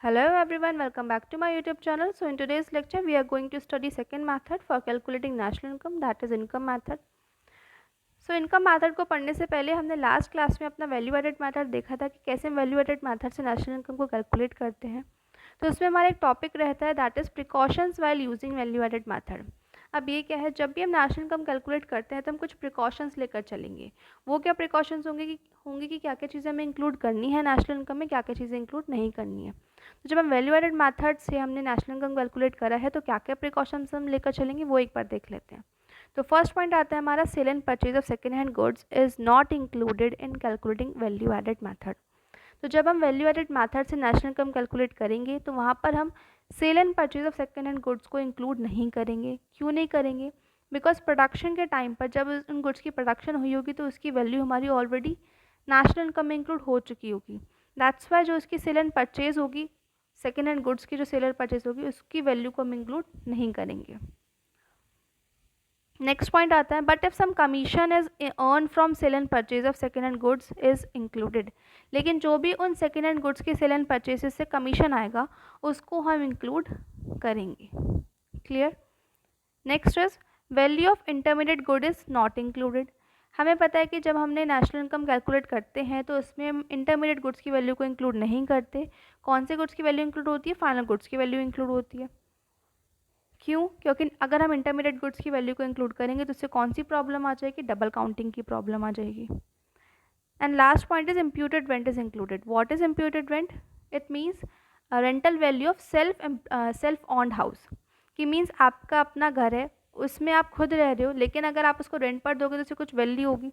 Hello everyone, welcome back to my YouTube channel. So in today's lecture we are going to study second method for calculating national income, that is income method. So income method को पढ़ने से पहले हमने last class में अपना value added method देखा था कि कैसे वैल्यू एडेड मेथड से नेशनल इनकम को कैलकुलेट करते हैं। तो उसमें हमारा एक टॉपिक रहता है that is precautions while using value added method. अब ये क्या है, जब भी हम नेशनल इनकम कैलकुलेट करते हैं तो हम कुछ प्रिकॉशंस लेकर चलेंगे। वो क्या प्रिकॉशंस होंगे कि क्या क्या चीज़ें हमें इंक्लूड करनी है नेशनल इनकम में, क्या क्या चीज़ें इंक्लूड नहीं करनी है। तो जब हम वैल्यू एडेड मेथड से हमने नेशनल इनकम कैलकुलेट करा है तो क्या क्या प्रिकॉशंस हम लेकर चलेंगे वो एक बार देख लेते हैं। तो फर्स्ट पॉइंट आता है हमारा, sale and purchase of second hand goods is not included in calculating value added method. तो जब हम वैल्यू एडेड मेथड से नेशनल इनकम कैलकुलेट करेंगे तो वहाँ पर हम sale and purchase of second hand goods को इंक्लूड नहीं करेंगे। क्यों नहीं करेंगे? बिकॉज प्रोडक्शन के टाइम पर जब उन गुड्स की प्रोडक्शन हुई होगी तो उसकी वैल्यू हमारी ऑलरेडी नेशनल इनकम में इंक्लूड हो चुकी होगी। दैट्स वाई जो उसकी सेल एंड परचेज होगी, सेकेंड हैंड गुड्स की जो सेल एंड परचेज होगी उसकी वैल्यू को हम इंक्लूड नहीं करेंगे। नेक्स्ट पॉइंट आता है, but if some commission is earn from sale and purchase of second hand goods is included. लेकिन जो भी उन सेकेंड हैंड गुड्स की सेल एंड परचेज से कमीशन आएगा उसको हम इंक्लूड करेंगे। Clear? Next is value of intermediate good is not included. हमें पता है कि जब हमने नेशनल इनकम कैलकुलेट करते हैं तो उसमें हम इंटरमीडिएट गुड्स की वैल्यू को इंक्लूड नहीं करते। कौन से गुड्स की वैल्यू इंक्लूड होती है? फाइनल गुड्स की वैल्यू इंक्लूड होती है। क्यों? क्योंकि अगर हम इंटरमीडिएट गुड्स की वैल्यू को इंक्लूड करेंगे तो उससे कौन सी प्रॉब्लम आ जाएगी? डबल काउंटिंग की प्रॉब्लम आ जाएगी। And last point is imputed rent is included. What is imputed rent? It means rental value of self owned house. कि मीन्स आपका अपना घर है, उसमें आप खुद रह रहे हो, लेकिन अगर आप उसको रेंट पर दोगे तो उससे कुछ वैल्यू होगी।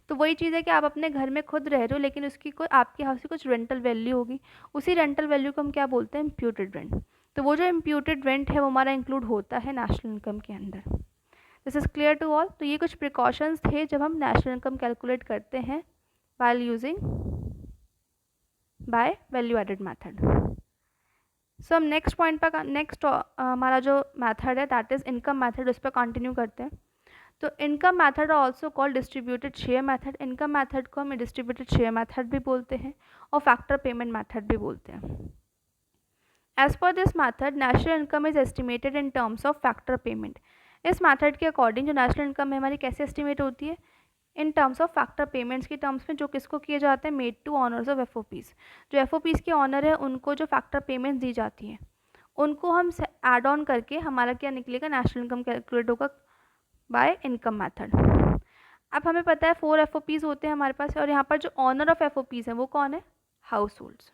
तो वही चीज़ है कि आप अपने घर में खुद रह रहे हो लेकिन उसकी कोई आपके हाउस की कुछ रेंटल वैल्यू होगी। उसी रेंटल वैल्यू को हम क्या बोलते हैं? Imputed rent. तो वो जो इम्प्यूटेड रेंट है वो हमारा इंक्लूड होता है नेशनल इनकम के अंदर। This is clear to all. तो ये कुछ प्रिकॉशंस थे जब हम नेशनल इनकम कैलकुलेट करते हैं while using by value added method. So हम नेक्स्ट पॉइंट पर नेक्स्ट हमारा जो मैथड है दैट इज़ इनकम मैथड, उस पर कंटिन्यू करते हैं। तो income method also called distributed share method. Income method को हम डिस्ट्रीब्यूटेड शेयर मैथड भी बोलते हैं और फैक्टर पेमेंट मैथड भी बोलते हैं। As per this method national income is estimated in terms of factor payment. इस मैथड के अकॉर्डिंग जो नेशनल इनकम है हमारी कैसे एस्टिमेट होती है? In terms of factor payments की टर्म्स में, जो किसको किए जाते हैं? Made to owners of FOPs. जो एफओपीज के ऑनर है उनको जो फैक्टर पेमेंट्स दी जाती हैं उनको हम ऐड ऑन करके हमारा क्या निकलेगा? नेशनल इनकम कैलकुलेट होगा बाय इनकम मैथड। अब हमें पता है 4 एफओपीज होते हैं हमारे पास और यहाँ पर जो ऑनर ऑफ एफओपीज हैं वो कौन है? Households.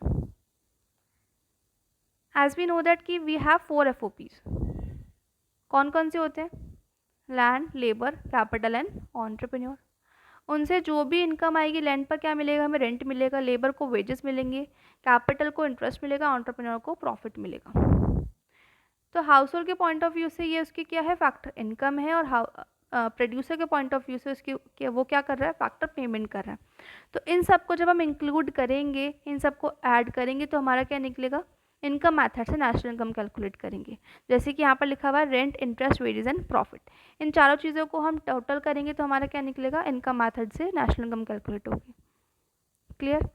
As we know that कि वी हैव 4 एफओपीज। कौन कौन से होते हैं? Land, labour, capital and entrepreneur. उनसे जो भी इनकम आएगी, लैंड पर क्या मिलेगा? हमें रेंट मिलेगा, लेबर को वेजेस मिलेंगे, कैपिटल को इंटरेस्ट मिलेगा, एंटरप्रेन्योर को प्रॉफिट मिलेगा। तो हाउस होल्ड के पॉइंट ऑफ व्यू से ये उसकी क्या है? फैक्टर इनकम है। और प्रोड्यूसर के पॉइंट ऑफ व्यू से उसकी वो क्या कर रहा है? फैक्टर पेमेंट कर रहा है। तो इन सब को जब हम इंक्लूड करेंगे, इन सब को ऐड करेंगे तो हमारा क्या निकलेगा? इनकम मैथड से नेशनल इनकम कैलकुलेट करेंगे। जैसे कि यहाँ पर लिखा हुआ है rent, interest, wages and profit. इन चारों चीज़ों को हम टोटल करेंगे तो हमारा क्या निकलेगा? इनकम मैथड से नेशनल इनकम कैलकुलेट होगी। क्लियर?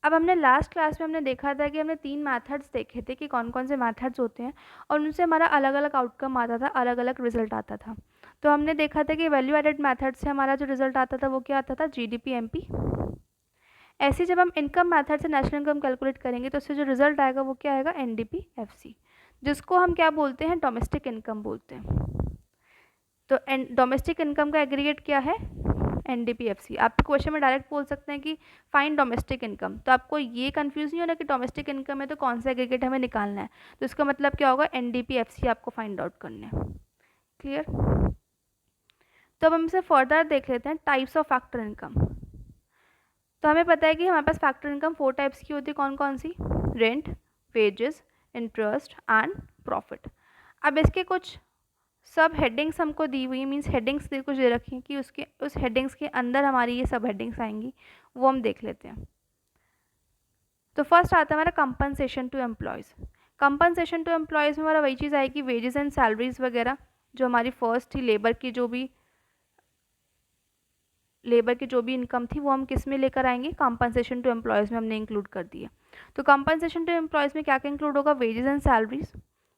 अब हमने लास्ट क्लास में हमने देखा था कि हमने 3 मैथड्स देखे थे कि कौन कौन से मैथड्स होते हैं और उनसे हमारा अलग अलग आउटकम आता था, अलग अलग रिजल्ट आता था। तो हमने देखा था कि वैल्यू एडेड मैथड से हमारा जो रिजल्ट आता था वो क्या आता था? GDP MP. ऐसे जब हम इनकम मैथड से नेशनल इनकम कैलकुलेट करेंगे तो उससे जो रिजल्ट आएगा वो क्या आएगा? एनडीपी एफसी, जिसको हम क्या बोलते हैं? डोमेस्टिक इनकम बोलते हैं। तो डोमेस्टिक इनकम का एग्रीगेट क्या है? एनडीपीएफसी। आप क्वेश्चन में डायरेक्ट बोल सकते हैं कि फाइंड डोमेस्टिक इनकम, तो आपको ये कंफ्यूज नहीं होना कि डोमेस्टिक इनकम है तो कौन सा एग्रीगेट हमें निकालना है। तो इसका मतलब क्या होगा? एनडीपीएफसी आपको फाइंड आउट करना है। क्लियर? तो अब हम इसे फर्दर देख लेते हैं, टाइप्स ऑफ फैक्टर इनकम। तो हमें पता है कि हमारे पास फैक्टर इनकम 4 टाइप्स की होती है। कौन कौन सी? Rent, wages, interest and profit. अब इसके कुछ सब हेडिंग्स हमको दी हुई, मीन्स हेडिंग्स कुछ दे रखी हैं कि उसके उस हेडिंग्स के अंदर हमारी ये सब हेडिंग्स आएंगी, वो हम देख लेते हैं। तो फर्स्ट आता है हमारा compensation to employees. Compensation to employees में हमारा वही चीज़ आएगी, वेजेस एंड सैलरीज वगैरह। जो हमारी फर्स्ट थी लेबर की जो भी लेबर की जो भी इनकम थी वो हम किस में लेकर आएंगे, कंपनसेशन टू एम्प्लॉयज़ में हमने इंक्लूड कर दिया। तो कंपनसेशन टू एम्प्लॉयज़ में क्या क्या इंक्लूड होगा, wages and salaries.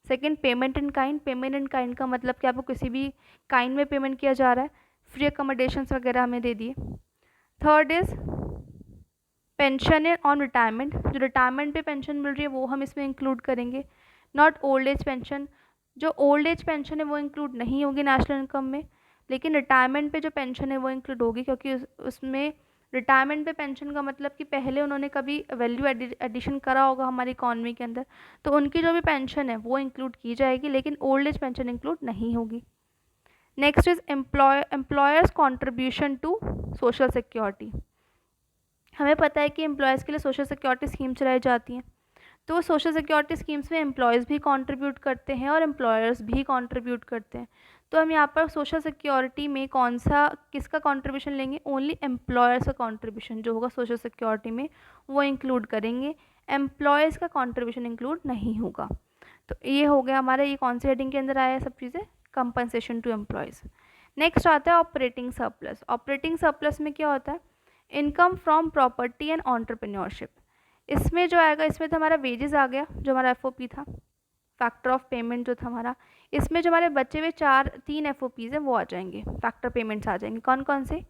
Second, payment in kind. Payment in kind का मतलब कि आपको किसी भी काइंड में पेमेंट किया जा रहा है, फ्री अकोमोडेशंस वगैरह हमें दे दिए। Third is pension on retirement, जो रिटायरमेंट पे पेंशन मिल रही है वो हम इसमें इंक्लूड करेंगे। नॉट ओल्ड एज पेंशन, जो ओल्ड एज पेंशन है वो इंक्लूड नहीं होगी नेशनल इनकम में, लेकिन रिटायरमेंट पे जो पेंशन है वो इंक्लूड होगी, क्योंकि उसमें रिटायरमेंट पे पेंशन का मतलब कि पहले उन्होंने कभी वैल्यू एडिशन करा होगा हमारी इकॉनमी के अंदर, तो उनकी जो भी पेंशन है वो इंक्लूड की जाएगी, लेकिन ओल्ड एज पेंशन इंक्लूड नहीं होगी। Next is employers contribution to social security. हमें पता है कि एम्प्लॉयज़ के लिए सोशल सिक्योरिटी स्कीम चलाई जाती हैं, तो सोशल सिक्योरिटी स्कीम्स में एम्प्लॉयज़ भी कंट्रीब्यूट करते हैं और एम्प्लॉयर्स भी कंट्रीब्यूट करते हैं। तो हम यहाँ पर सोशल सिक्योरिटी में कौन सा किसका कंट्रीब्यूशन लेंगे, ओनली एम्प्लॉयर्स का कंट्रीब्यूशन जो होगा सोशल सिक्योरिटी में वो इंक्लूड करेंगे, एम्प्लॉयज़ का कंट्रीब्यूशन इंक्लूड नहीं होगा। तो ये हो गया हमारा, ये कौन सी हेडिंग के अंदर आया है सब चीज़ें, कंपनसेशन टू एम्प्लॉयज़। नेक्स्ट आता है ऑपरेटिंग सरप्लस। ऑपरेटिंग सरप्लस में क्या होता है, income from property and entrepreneurship. इसमें जो आएगा, इसमें तो हमारा वेजेस आ गया जो हमारा एफओपी था, फैक्टर ऑफ पेमेंट जो था हमारा। इसमें जो हमारे बचे हुए तीन एफओपीज हैं वो आ जाएंगे, फैक्टर पेमेंट्स आ जाएंगे। कौन कौन से,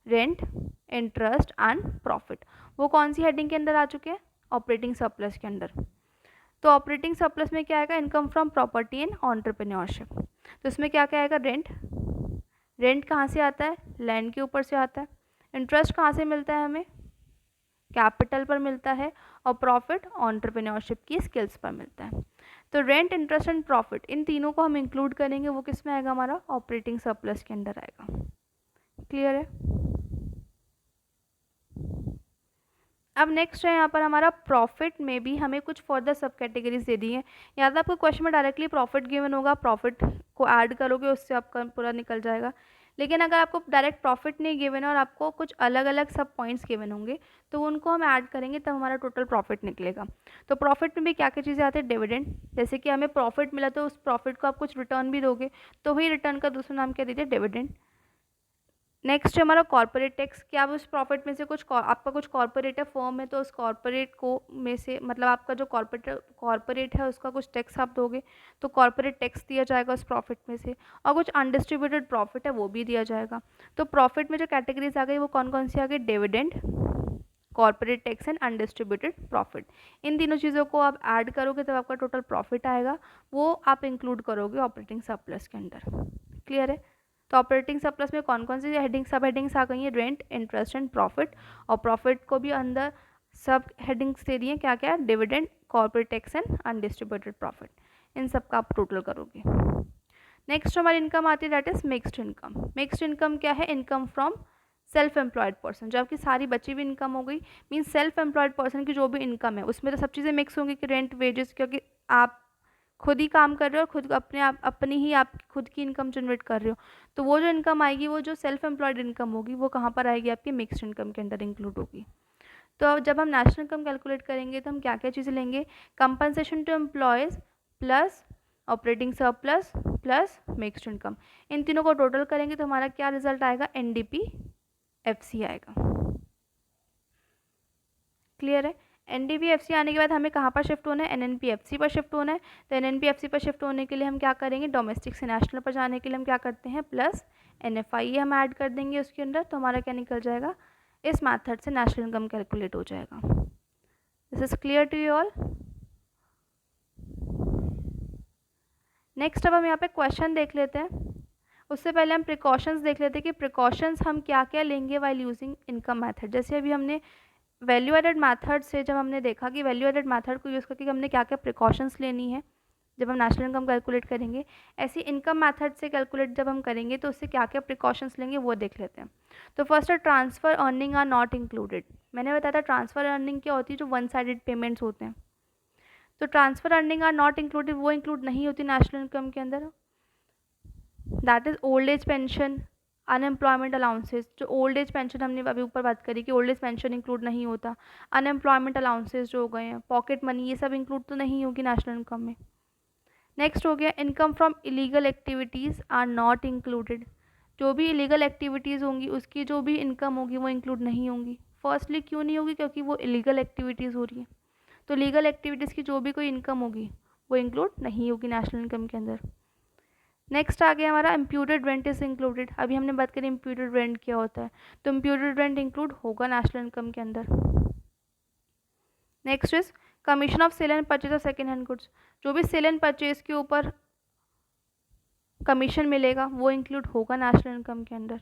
रेंट, इंटरेस्ट एंड प्रॉफिट। वो कौन सी हेडिंग के अंदर आ चुके हैं, ऑपरेटिंग सरप्लस के अंदर। तो ऑपरेटिंग सरप्लस में क्या आएगा, income from property and entrepreneurship. तो इसमें क्या क्या आएगा, रेंट। रेंट कहाँ से आता है, लैंड के ऊपर से आता है। इंटरेस्ट कहाँ से मिलता है हमें, कैपिटल पर मिलता है। और प्रॉफिट एंटरप्रेन्योरशिप की स्किल्स पर मिलता है। तो रेंट, इंटरेस्ट एंड प्रॉफिट, इन तीनों को हम इंक्लूड करेंगे, वो किस में आएगा, हमारा ऑपरेटिंग सरप्लस के अंदर आएगा। क्लियर है। अब नेक्स्ट है यहाँ पर हमारा प्रॉफिट में भी हमें कुछ फर्दर सब कैटेगरीज दे दी है। या तो आपको क्वेश्चन में डायरेक्टली प्रॉफिट गिवन होगा, प्रॉफिट को ऐड करोगे उससे आपका पूरा निकल जाएगा। लेकिन अगर आपको डायरेक्ट प्रॉफिट नहीं गिवन है और आपको कुछ अलग अलग सब पॉइंट्स गिवन होंगे तो उनको हम ऐड करेंगे तब हमारा टोटल प्रॉफिट निकलेगा। तो प्रॉफिट में भी क्या क्या चीज़ें आती है, डिविडेंड। जैसे कि हमें प्रॉफिट मिला तो उस प्रॉफिट को आप कुछ रिटर्न भी दोगे, तो वही रिटर्न का दूसरा नाम क्या दीजिए, डिविडेंड। नेक्स्ट हमारा कॉर्पोरेट टैक्स, कि आप उस प्रॉफिट में से कुछ आपका कुछ कॉर्पोरेट है, फर्म है, तो उस कॉर्पोरेट को में से मतलब आपका जो कॉर्पोरेट है उसका कुछ टैक्स आप दोगे, तो कॉर्पोरेट टैक्स दिया जाएगा उस प्रॉफिट में से। और कुछ अनडिस्ट्रीब्यूटेड प्रॉफिट है वो भी दिया जाएगा। तो प्रॉफिट में जो कैटेगरीज आ गई वो कौन कौन सी आ गई, dividend, corporate tax and undistributed profit. इन तीनों चीज़ों को आप ऐड करोगे तब आपका टोटल प्रॉफिट आएगा, वो आप इंक्लूड करोगे ऑपरेटिंग सरप्लस के अंदर। क्लियर है। तो ऑपरेटिंग सरप्लस में कौन कौन सी हेडिंग सब हेडिंग्स आ गई हैं, रेंट, इंटरेस्ट एंड प्रॉफिट। और प्रॉफिट को भी अंदर सब हेडिंग्स दे दिए, क्या क्या, dividend, corporate tax and undistributed profit. इन सब का आप टोटल करोगे। नेक्स्ट हमारी इनकम आती है, that is mixed income. Mixed income क्या है, income from self employed person. जो आपकी सारी बची हुई इनकम हो गई, मीन्स सेल्फ एम्प्लॉयड पर्सन की जो भी इनकम है उसमें तो सब चीज़ें मिक्स होंगी कि रेंट, वेजेस, क्योंकि आप खुद ही काम कर रहे हो और खुद अपनी ही आप खुद की इनकम जनरेट कर रहे हो, तो वो जो इनकम आएगी वो जो सेल्फ एम्प्लॉयड इनकम होगी वो कहाँ पर आएगी, आपकी मिक्स्ड इनकम के अंदर इंक्लूड होगी। तो अब जब हम नेशनल इनकम कैलकुलेट करेंगे तो हम क्या क्या चीज़ें लेंगे, compensation to employees plus operating surplus plus mixed income. इन तीनों को टोटल करेंगे तो हमारा क्या रिजल्ट आएगा, NDP-FC आएगा। क्लियर है। NDP-FC आने के बाद हमें कहाँ पर शिफ्ट होना है, NNP-FC पर शिफ्ट होना है। तो NNP-FC पर शिफ्ट होने के लिए हम क्या करेंगे, डोमेस्टिक से नेशनल पर जाने के लिए हम क्या करते हैं, प्लस NFI हम ऐड कर देंगे उसके अंदर, तो हमारा क्या निकल जाएगा, इस मेथड से नेशनल इनकम कैलकुलेट हो जाएगा। This is clear to you all. Next अब हम यहाँ पे क्वेश्चन देख लेते हैं। उससे पहले हम प्रिकॉशंस देख लेते हैं कि प्रिकॉशंस हम क्या क्या लेंगे वाइल यूजिंग इनकम मेथड। जैसे अभी हमने वैल्यू एडेड मेथड से जब हमने देखा कि वैल्यू एडेड मेथड को यूज़ करके हमने क्या क्या प्रिकॉशंस लेनी है जब हम नेशनल इनकम कैलकुलेट करेंगे, ऐसी इनकम मेथड से कैलकुलेट जब हम करेंगे तो उससे क्या क्या प्रिकॉशंस लेंगे वो देख लेते हैं। तो फर्स्ट है transfer earning are not included. मैंने बताया था ट्रांसफ़र अर्निंग क्या होती है, जो वन साइडेड पेमेंट्स होते हैं। तो transfer earning are not included, वो इंक्लूड नहीं होती नेशनल इनकम के अंदर। That is old age pension, unemployment allowances. जो ओल्ड एज पेंशन हमने अभी ऊपर बात करी कि ओल्ड एज पेंशन इंक्लूड नहीं होता, अनएम्प्लॉयमेंट अलाउंसेस जो हो गए हैं, पॉकेट मनी, ये सब इंक्लूड तो नहीं होगी नेशनल इनकम में। नेक्स्ट हो गया income from illegal activities are not included. जो भी इलीगल एक्टिविटीज़ होंगी उसकी जो भी इनकम होगी वो इंक्लूड नहीं होंगी। फर्स्टली क्यों नहीं होगी? क्योंकि वो इलीगल एक्टिविटीज़ हो रही है। तो लीगल एक्टिविटीज़ की जो भी कोई इनकम होगी वो इंक्लूड नहीं होगी नेशनल इनकम के अंदर। नेक्स्ट आ गया हमारा इम्प्यूटेड रेंट इज इंक्लूडेड। अभी हमने बात करी इम्प्यूटेड रेंट क्या होता है, तो इम्प्यूटेड रेंट इंक्लूड होगा नेशनल इनकम के अंदर। Next is commission of sale and purchase of second hand goods. जो भी सेल एंड परचेज के ऊपर कमीशन मिलेगा वो इंक्लूड होगा नेशनल इनकम के अंदर।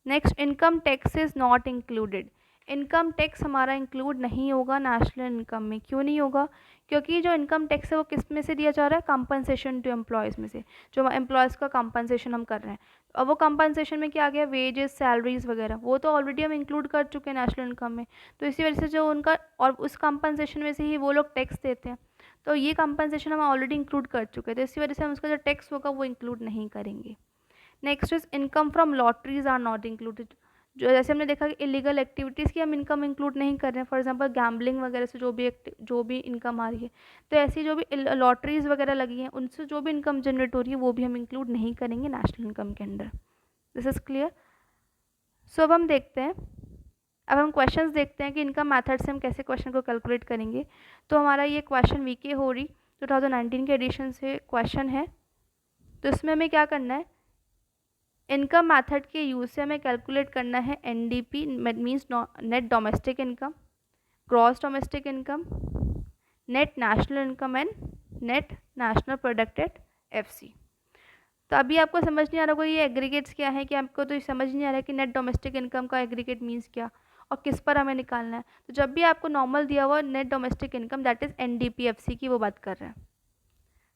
Next income tax is not included. Income tax हमारा इंक्लूड नहीं होगा नेशनल इनकम में। क्यों नहीं होगा? क्योंकि जो इनकम टैक्स है वो किस में से दिया जा रहा है? कंपनसेशन टू एम्प्लॉयज़ में से, जो एम्प्लॉयज़ का कंपनसेशन हम कर रहे हैं। अब वो कंपनसेशन में क्या आ गया? वेजेस, सैलरीज वगैरह, वो तो ऑलरेडी हम इंक्लूड कर चुके हैं नेशनल इनकम में। तो इसी वजह से जो उनका, और उस कंपनसेशन में से ही वो लोग टैक्स देते हैं, तो ये कंपनसेशन हम ऑलरेडी इंक्लूड कर चुके हैं, तो इसी वजह से हम उसका जो टैक्स होगा वो इंक्लूड नहीं करेंगे। Next is income from lotteries are not included. जो जैसे हमने देखा कि इलीगल एक्टिविटीज़ की हम इनकम इंक्लूड नहीं कर रहे हैं, फॉर एग्जांपल गैम्बलिंग वगैरह से जो भी इनकम आ रही है, तो ऐसी जो भी लॉटरीज़ वगैरह लगी हैं उनसे जो भी इनकम जनरेट हो रही है वो भी हम इंक्लूड नहीं करेंगे नेशनल इनकम के अंदर। This is clear. सो अब हम देखते हैं, अब हम क्वेश्चंस देखते हैं कि इनकम मेथड से हम कैसे क्वेश्चन को कैलकुलेट करेंगे। तो हमारा ये क्वेश्चन वीके हो रही 2019 के एडिशन से क्वेश्चन है। तो इसमें हमें क्या करना है, इनकम मेथड के यूज़ से हमें कैलकुलेट करना है NDP, means net domestic income, gross domestic income, net national income and net national product FC. तो अभी आपको समझ नहीं आ रहा होगा ये एग्रीगेट्स क्या है, कि आपको तो समझ नहीं आ रहा है कि नेट डोमेस्टिक इनकम का एग्रीगेट मीन्स क्या और किस पर हमें निकालना है। तो जब भी आपको नॉर्मल दिया हुआ net domestic income, that is NDPFC की वो बात कर रहे हैं।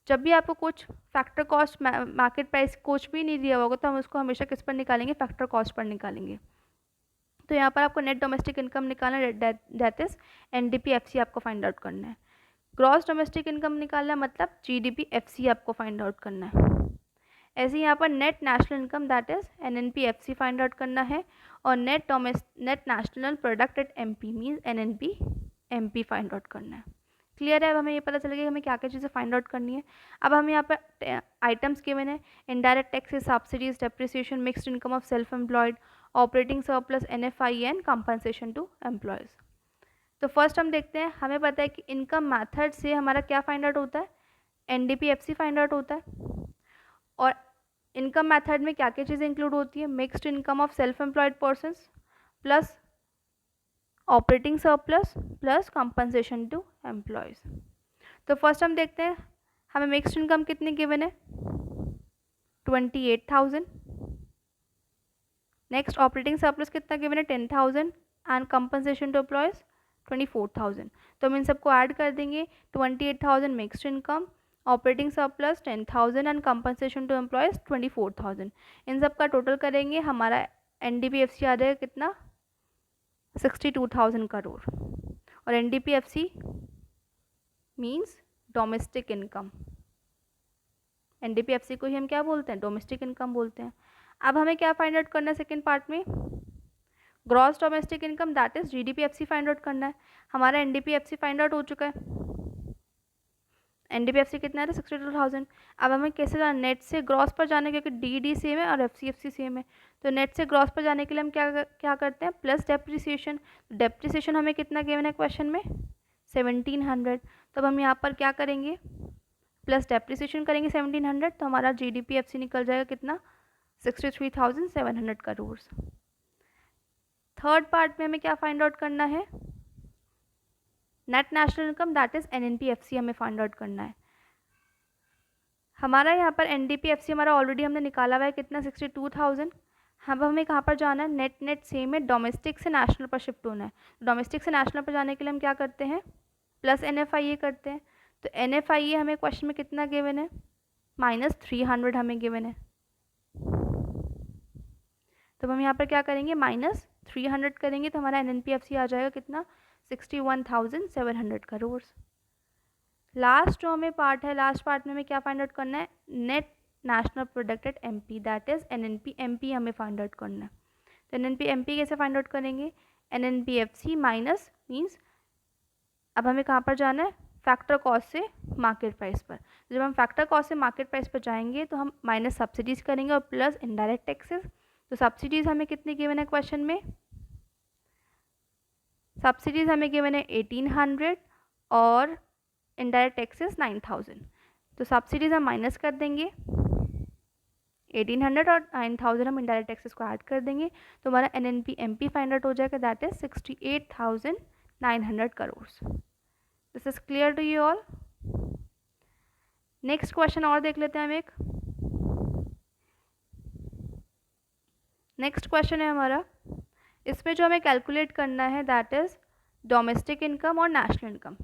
जब भी आपको कुछ फैक्टर कॉस्ट, मार्केट प्राइस कुछ भी नहीं दिया होगा, तो हम उसको हमेशा किस पर निकालेंगे? फैक्टर कॉस्ट पर निकालेंगे। तो यहाँ पर आपको नेट डोमेस्टिक इनकम निकालना है, दैट इज एनडीपीएफसी आपको फाइंड आउट करना है। ग्रॉस डोमेस्टिक इनकम निकालना है, मतलब जीडीपीएफसी आपको फाइंड आउट करना है। ऐसे यहाँ पर net national income, that is NNPFC find out करना है, और net national product at MP means MP find out करना है। क्लियर है? अब हमें ये पता चलेगा कि हमें क्या क्या चीज़ें फाइंड आउट करनी है। अब हमें यहाँ पर आइटम्स गिवन है, indirect taxes, subsidies, depreciation, mixed income of self employed, operating surplus, NFI and compensation to employees. तो फर्स्ट हम देखते हैं, हमें पता है कि इनकम मैथड से हमारा क्या फाइंड आउट होता है? एनडीपीएफसी फाइंड आउट होता है। और इनकम मेथड में क्या क्या चीज़ें इंक्लूड होती है? Mixed income of self employed persons plus operating surplus plus compensation to employees. तो फर्स्ट हम देखते हैं, हमें मिक्स्ड इनकम कितनी गिवन है? 28,000। नेक्स्ट ऑपरेटिंग सरप्लस कितना गिवन है? 10,000 एंड कंपनसेशन टू एम्प्लॉयज़ 24,000। तो हम इन सबको ऐड कर देंगे, 28,000 mixed income, operating surplus 10,000 and compensation to employees 24,000। इन सब का टोटल करेंगे, हमारा एनडीपीएफसी आ जाएगा कितना? 62,000 करोड़। और NDPFC means domestic income. NDPFC को ही हम क्या बोलते हैं? डोमेस्टिक इनकम बोलते हैं। अब हमें क्या फाइंड आउट करना है सेकेंड पार्ट में? Gross domestic income, that is GDPFC find out करना है। हमारा एनडीपीएफसी फाइंड आउट हो चुका है। एनडीपीएफसी कितना है? 62,000। अब हमें कैसे जाना? नेट से ग्रॉस पर जाने, क्योंकि डीडी सेम है और एफसीएफसी सेम है। तो नेट से ग्रॉस पर जाने के लिए हम क्या करते हैं? Plus depreciation. डेप्रिसिएशन हमें कितना गिवन है क्वेश्चन में? 1700। तब हम यहाँ पर क्या करेंगे? प्लस डेप्रिसिएशन करेंगे 1700, तो हमारा जीडीपीएफसी निकल जाएगा कितना? 63,700 करोड़। थर्ड पार्ट में हमें क्या फाइंड आउट करना है? Net national income, that is NNPFC हमें फाइंड आउट करना है। हमारा यहाँ पर एनडीपीएफसी हमारा ऑलरेडी हमने निकाला हुआ है कितना? 62,000। अब हमें कहाँ पर जाना है? नेट सेम है, डोमेस्टिक से नेशनल पर शिफ्ट होना है। डोमेस्टिक से नेशनल पर जाने के लिए हम क्या करते हैं? प्लस एनएफआईए करते हैं। तो एनएफआईए हमें क्वेश्चन में कितना गिवन है? -300 हमें गिवन है। तो हम यहाँ पर क्या करेंगे? -300 करेंगे, तो हमारा एनएनपीएफसी आ जाएगा कितना? 61,700 करोड़। लास्ट जो हमें पार्ट है, लास्ट पार्ट में हमें क्या फाइंड आउट करना है? Net national product at MP, that is NNP MP हमें फाइंड आउट करना है। तो एनएनपी एमपी कैसे फाइंड आउट करेंगे? एनएनपीएफसी माइनस मीन्स, अब हमें कहाँ पर जाना है? फैक्टर कॉस्ट से मार्केट प्राइस पर। जब हम फैक्टर कॉस्ट से मार्केट प्राइस पर जाएंगे तो हम माइनस सब्सिडीज़ करेंगे और प्लस इनडायरेक्ट टैक्सेस। तो सब्सिडीज़ हमें कितनी गिवन है क्वेश्चन में? सब्सिडीज़ हमें गिवन है 1800 और इनडायरेक्ट टैक्सेस 9000। तो सब्सिडीज़ हम माइनस कर देंगे 1800 और 9000 हम इनडायरेक्ट टैक्सेस को ऐड कर देंगे तो हमारा NNP-MP फाइंड आउट हो जाएगा, that is 68,900 crore. This is clear to you all. Next question और देख लेते हैं हम एक। नेक्स्ट क्वेश्चन है हमारा, इसमें जो हमें कैलकुलेट करना है दैट इज डोमेस्टिक इनकम और नेशनल इनकम।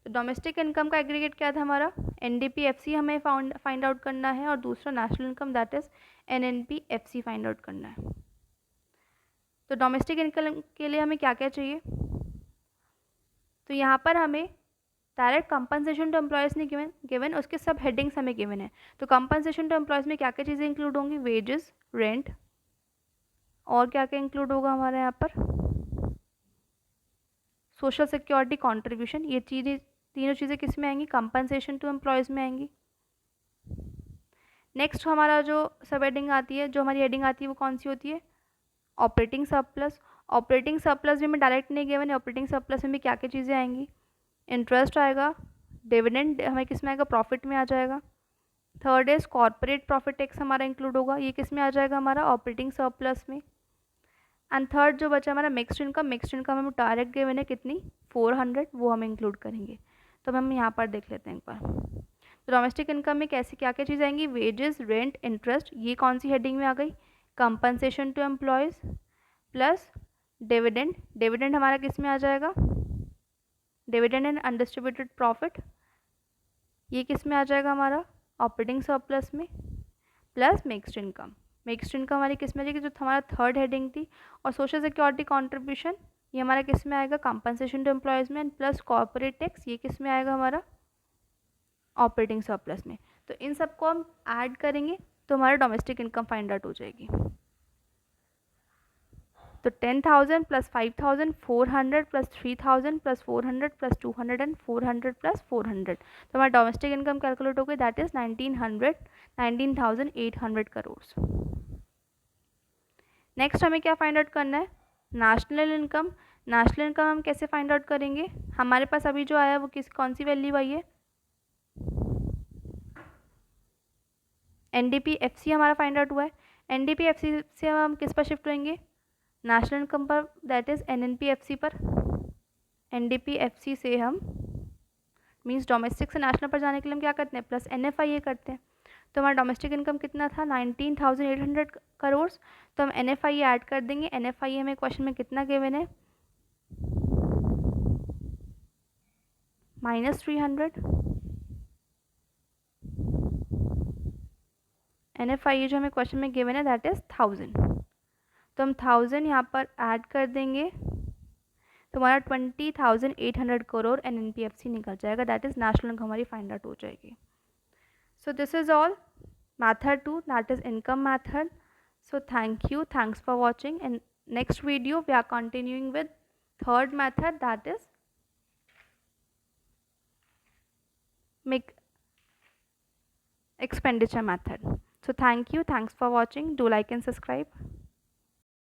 तो डोमेस्टिक इनकम का एग्रीगेट क्या था हमारा? NDP-FC हमें फाइंड आउट करना है और दूसरा national income that is NNP-FC find out करना है। तो डोमेस्टिक इनकम के लिए हमें क्या क्या चाहिए? तो यहाँ पर हमें डायरेक्ट कंपनसेशन टू एम्प्लॉयज़ नहीं गिवन, उसके सब हेडिंग्स हमें गिवन है। तो कंपनसेशन टू एम्प्लॉयज़ में क्या क्या चीज़ें इंक्लूड होंगी? वेजेस, रेंट, और क्या क्या इंक्लूड होगा हमारे यहाँ पर? Social security contribution. ये चीज़ें, तीनों चीज़ें किस में आएंगी? कंपनसेशन टू एम्प्लॉयज़ में आएंगी। नेक्स्ट हमारा जो सब हेडिंग आती है, जो हमारी हेडिंग आती है वो कौन सी होती है? Operating surplus. ऑपरेटिंग सरप्लस भी हमें डायरेक्ट नहीं गिवन है, ऑपरेटिंग सरप्लस में भी क्या क्या चीज़ें आएंगी? इंटरेस्ट आएगा, डिविडेंड हमें किस में आएगा? प्रॉफिट में आ जाएगा। Third is corporate profit tax हमारा इंक्लूड होगा, ये किस में आ जाएगा? हमारा ऑपरेटिंग सरप्लस में। एंड थर्ड जो बचा हमारा मिक्स्ड इनकम, मिक्स्ड इनकम हमें डायरेक्ट गिवन है कितनी? 400, वो हम इंक्लूड करेंगे। तो हम यहाँ पर देख लेते हैं एक बार। तो डोमेस्टिक इनकम में कैसे क्या क्या चीज़ आएंगी? वेजेस, रेंट, इंटरेस्ट, ये कौन सी हेडिंग में आ गई? Compensation to employees plus dividend. Dividend हमारा किस में आ जाएगा? डिविडेंड एंड अनडिस्ट्रीब्यूटेड प्रॉफिट, ये किस में आ जाएगा हमारा? ऑपरेटिंग सरप्लस में। Plus mixed income, mixed income हमारी किस में आ जाएगी? जो हमारा थर्ड हेडिंग थी। और सोशल सिक्योरिटी कॉन्ट्रीब्यूशन, ये हमारा किस में आएगा? कंपनसेशन टू एम्प्लॉयज़ में। प्लस कॉर्पोरेट टैक्स, ये किस में आएगा हमारा? ऑपरेटिंग सरप्लस में। तो इन सबको हम ऐड करेंगे तो हमारा डोमेस्टिक इनकम फाइंड आउट हो जाएगी। तो 10,000 plus 5,000, 400 plus 3,000 plus 400 plus 200 and 400 plus 400, तो हमारा डोमेस्टिक इनकम कैलकुलेट हो गई, दैट इज 19,800 करोड़। नेक्स्ट हमें क्या फाइंड आउट करना है? National income. नेशनल इनकम हम कैसे फाइंड आउट करेंगे? हमारे पास अभी जो आया वो कौन सी वैल्यू आई है? NDP-FC हमारा फाइंड आउट हुआ है। NDP-FC से हम किस पर शिफ्ट होंगे? नेशनल इनकम पर, दैट इज NNP-FC पर। NDP-FC से हम मीन्स डोमेस्टिक से नेशनल पर जाने के लिए हम क्या करते हैं? प्लस NFIA करते हैं। तो हमारा डोमेस्टिक इनकम कितना था? 19,800 करोड़। तो हम NFIA ऐड कर देंगे। NFIA हमें क्वेश्चन में कितना गिवन है? -300। NFIA जो हमें क्वेश्चन में गिवन है दैट इज 1000। तो हम 1000 यहाँ पर ऐड कर देंगे तो हमारा 20,800 करोड़ NNP-FC निकल जाएगा, दैट इज नेशनल इनकम हमारी फाइंड आउट हो जाएगी। So this is all. Method 2, that is income method. So thank you, thanks for watching. In next video we are continuing with third method, that is make expenditure method. So thank you, thanks for watching. Do like and subscribe.